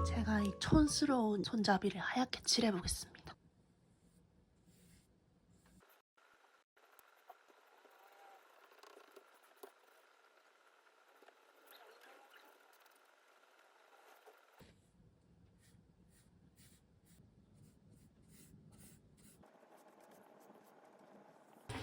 제가 이 촌스러운 손잡이를 하얗게 칠해보겠습니다.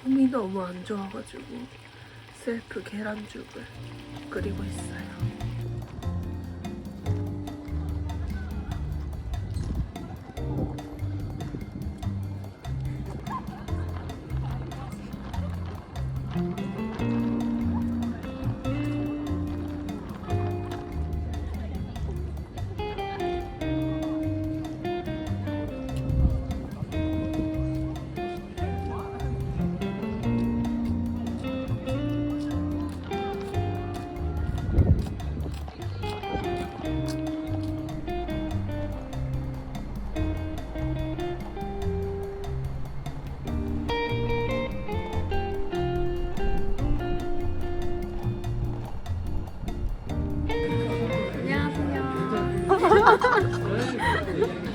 몸이 너무 안 좋아가지고 셀프 계란죽을 끓이고 있어요.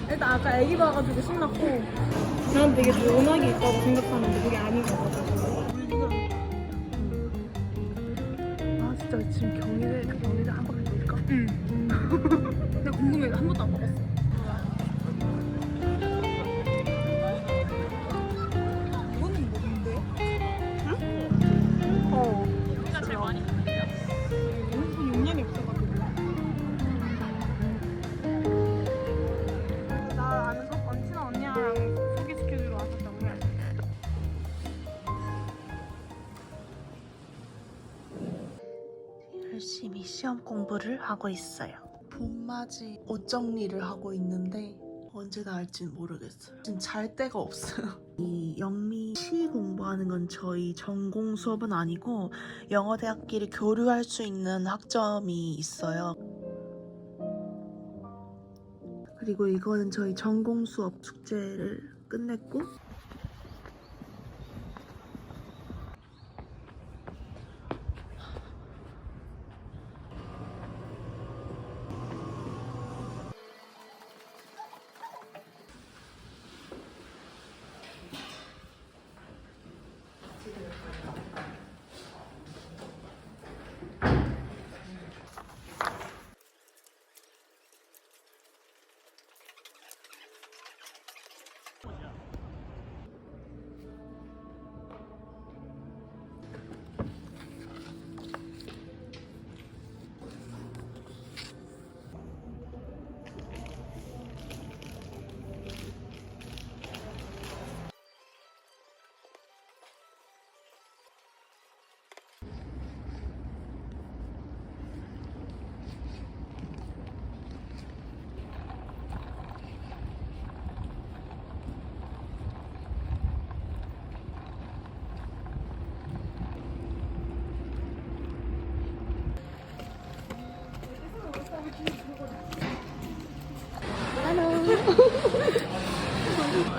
일단 아까 애기 봐가지고 신났고 난 되게 조용하게 있다고 생각하는데 그게 아닌 것 같아서. 아 진짜 지금 경희대 한 바퀴 돌까? 응. 근데 궁금해. 한 번도 안 먹었어. 이거는 뭔데? 응? 우리가 제일 많이 여기서 용량이 없어가지고. 나 아는 친한 언니랑 소개시켜주러 왔었다고 해. 열심히 시험 공부를 하고 있어요. 봄맞이 옷 정리를 하고 있는데 언제 다 할지는 모르겠어요. 지금 잘 데가 없어요. 이 영미 시 공부하는 건 저희 전공 수업은 아니고 영어대학끼리 교류할 수 있는 학점이 있어요. 그리고 이거는 저희 전공 수업 숙제를 끝냈고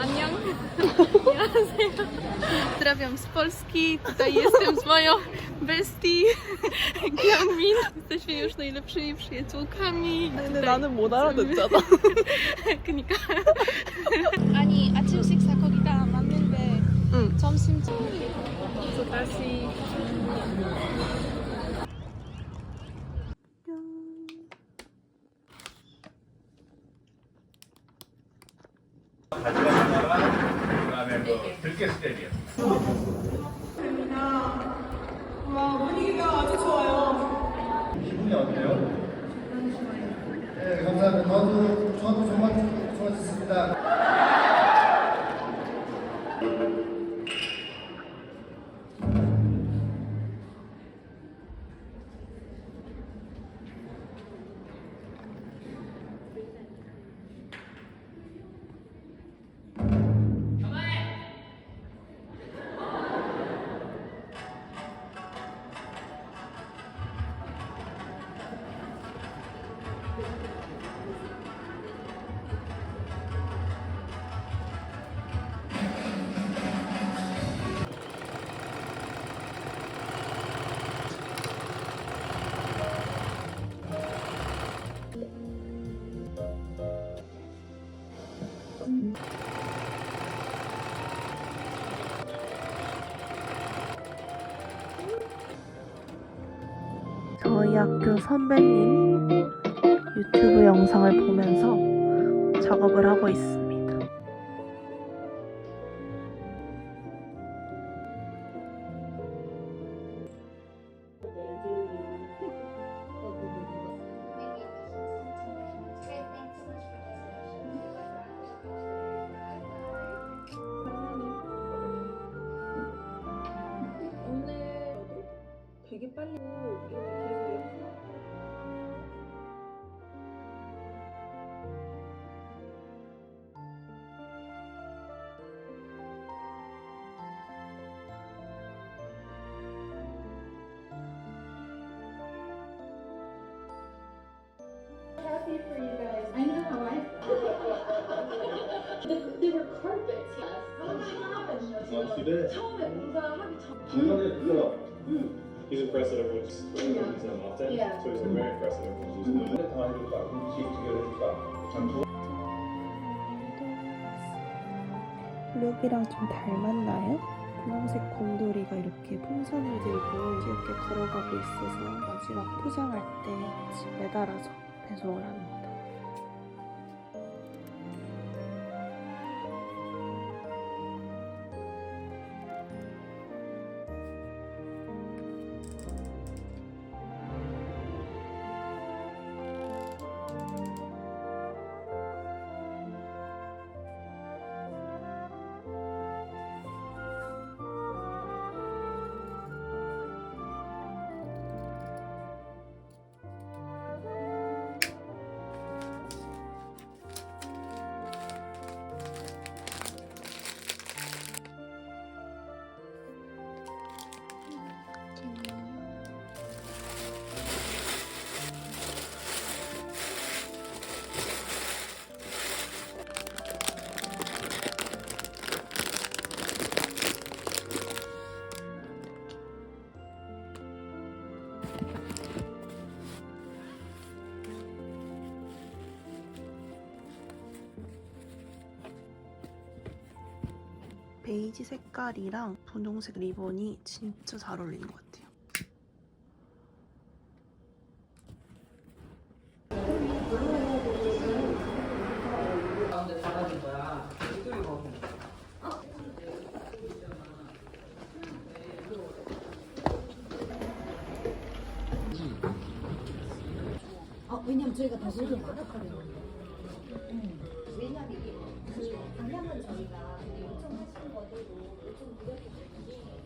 Anniang. Pozdrawiam z Polski. Tutaj jestem z moją bestii Kianmin. Jesteśmy już najlepszymi przyjaciółkami. 근데 나는 못 알아듣잖아. 그니까. 아니 아침 식사 거기다 맞는데 응. 점심 그래서 다시 그다음에 뭐 들깨 스테이요. 와 분위기가 아주 좋아요. 기분이 어때요? 네, 감사합니다. 저도 정말 좋았습니다. 저희 학교 선배님 유튜브 영상을 보면서 작업을 하고 있습니다. 되게 빨리 이렇게 계속 happy for you guys. I know how I They were carpets, yes. 처음에 공사하기 전. He's impressed that everyone's using them often. Yeah. So he's like very impressed that everyone's using them. 다 해줄까? 음식 해줄까? 장소? 룩이랑 좀 닮았나요? 분홍색 곰돌이가 이렇게 풍선을 들고 귀엽게 걸어가고 있어서 마지막 포장할 때 매달아서 배송을 합니다. 베이지 색깔이랑 분홍색 리본이 진짜 잘 어울리는 것 같아요. 왜냐면 저희가 다 소를 많았거든요. 왜냐면 이게 그 방향은 저희가 요청하신 거대로 요청드렸기 때문에.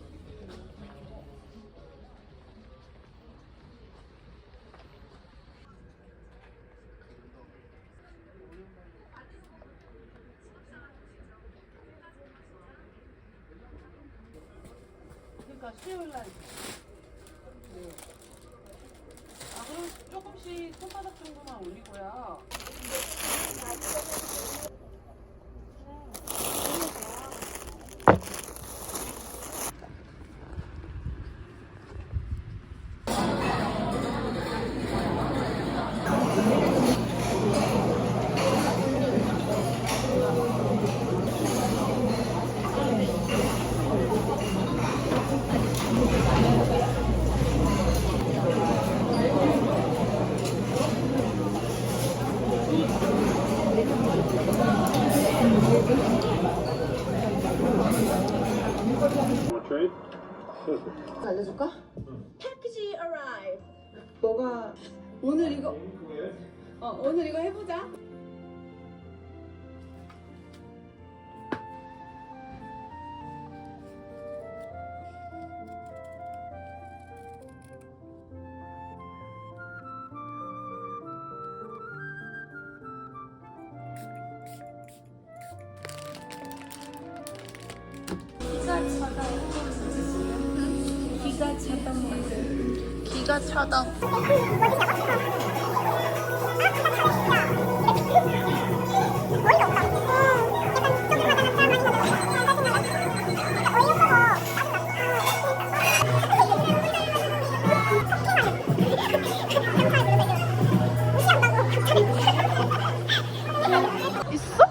그러니까 수요일 날. 아 그럼 조금씩 손바닥 정도만 올리고요. Trade? 알려줄까? 패키지 arrive. 너가 오늘 이거 오늘 이거 해보자. 기가 차다. 있어?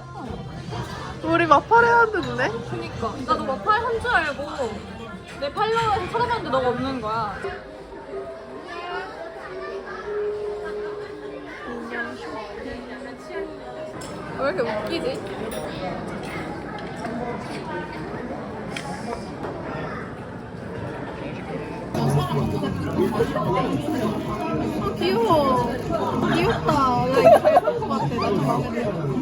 우리 마팔 해야 되는데? 그니까 나도 마팔 한 줄 알고 내 팔로워에서 찾아봤는데 너가 없는 거야. 왜 이렇게 웃기지? 아 귀여워. 귀엽다. 나 이거 잘 산 것 같아. 나도 마음에 들어.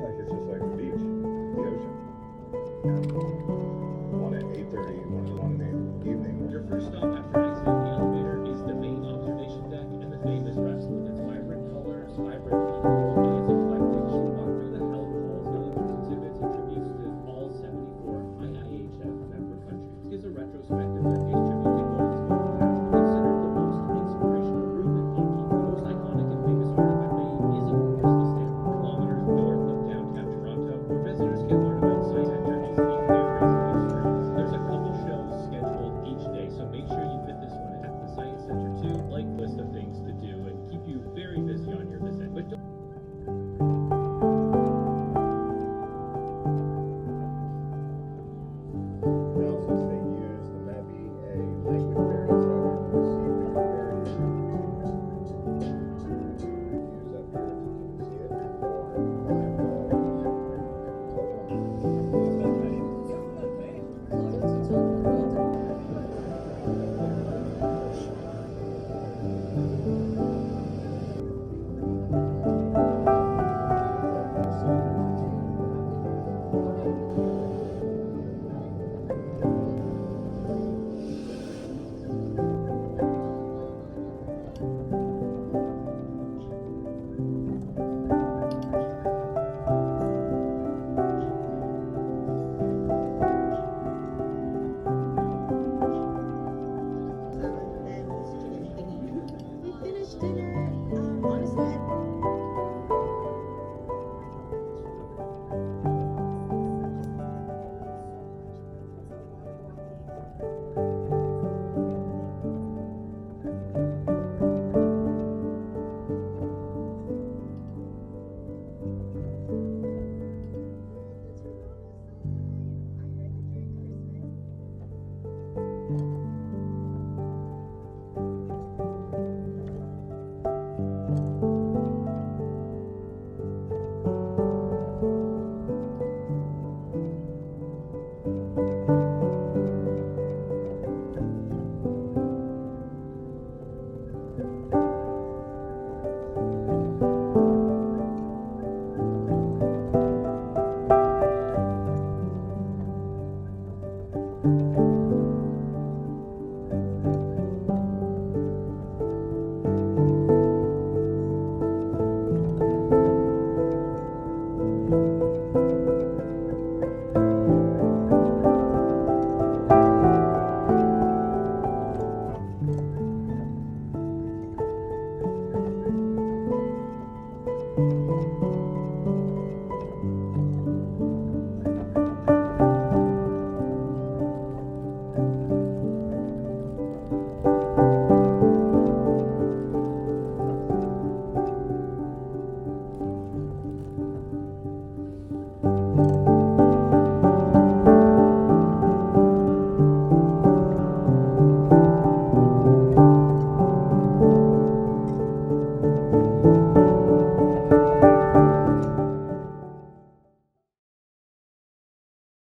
Like it's just like the beach, the ocean.